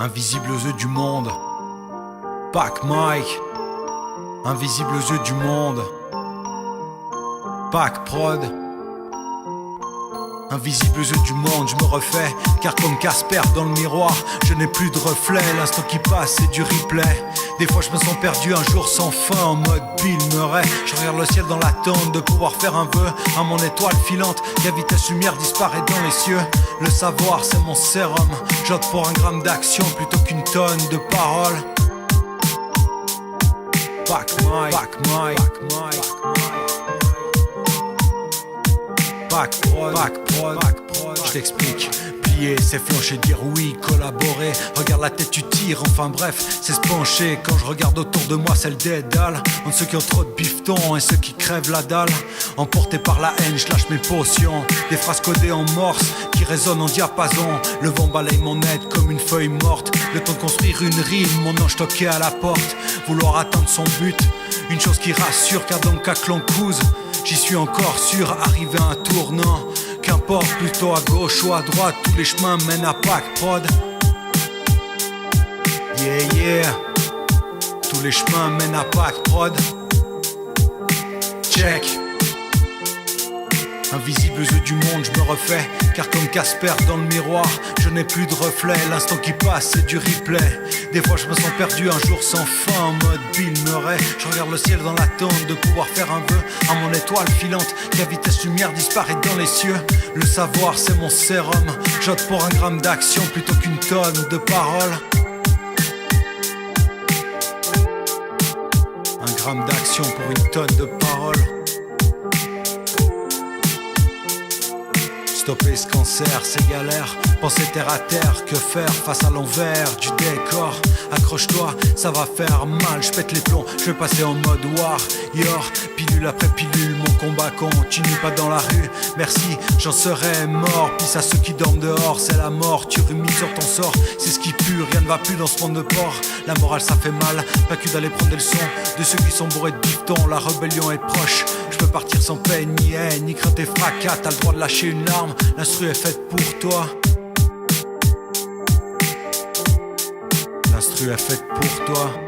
invisible aux yeux du monde. Pac Mike, invisible aux yeux du monde. Pac Prod, invisible aux yeux du monde, je me refais. Car comme Casper dans le miroir, je n'ai plus de reflet. L'instant qui passe c'est du replay. Des fois je me sens perdu un jour sans fin en mode Bill Murray. Je regarde le ciel dans l'attente de pouvoir faire un vœu à mon étoile filante qui à vitesse lumière disparaît dans les cieux. Le savoir c'est mon sérum. J'opte pour un gramme d'action plutôt qu'une tonne de paroles. Pac Mike, Pac Mike, Pac Prod, Pac Prod, je t'explique. Plier, c'est flancher, dire oui, collaborer. Regarde la tête, tu tires, enfin bref, c'est se pencher. Quand je regarde autour de moi, c'est le dédale. Entre ceux qui ont trop de bifton et ceux qui crèvent la dalle. Emporté par la haine, je lâche mes potions. Des phrases codées en morse qui résonnent en diapason. Le vent balaye mon aide comme une feuille morte. Le temps de construire une rime, mon ange toqué à la porte. Vouloir atteindre son but, une chose qui rassure, car donc à clan couse. J'y suis encore sûr, arrivé à un tournant. Qu'importe, plutôt à gauche ou à droite, tous les chemins mènent à Pac Prod. Yeah yeah, tous les chemins mènent à Pac Prod. Check. Invisible aux yeux du monde, je me refais. Car comme Casper dans le miroir, je n'ai plus de reflet. L'instant qui passe c'est du replay. Des fois je me sens perdu un jour sans fin en mode Bill Murray. Je regarde le ciel dans l'attente de pouvoir faire un vœu à mon étoile filante qui à vitesse lumière disparaît dans les cieux. Le savoir c'est mon sérum. J'opte pour un gramme d'action plutôt qu'une tonne de paroles. Un gramme d'action pour une tonne de paroles. Stopper ce cancer, c'est galère. Penser terre à terre, que faire face à l'envers du décor. Accroche-toi, ça va faire mal. Je pète les plombs, je vais passer en mode warrior. Pilule après pilule, mon combat continue pas dans la rue. Merci, j'en serai mort. Pisse à ceux qui dorment dehors, c'est la mort. Tu rumines sur ton sort, c'est ce qui pue. Rien ne va plus dans ce monde de porc. La morale ça fait mal, pas que d'aller prendre des leçons de ceux qui sont bourrés de bifton. La rébellion est proche. Je peux partir sans peine ni haine, ni crainte et fracas. T'as le droit de lâcher une larme, l'instru est faite pour toi. L'instru est faite pour toi.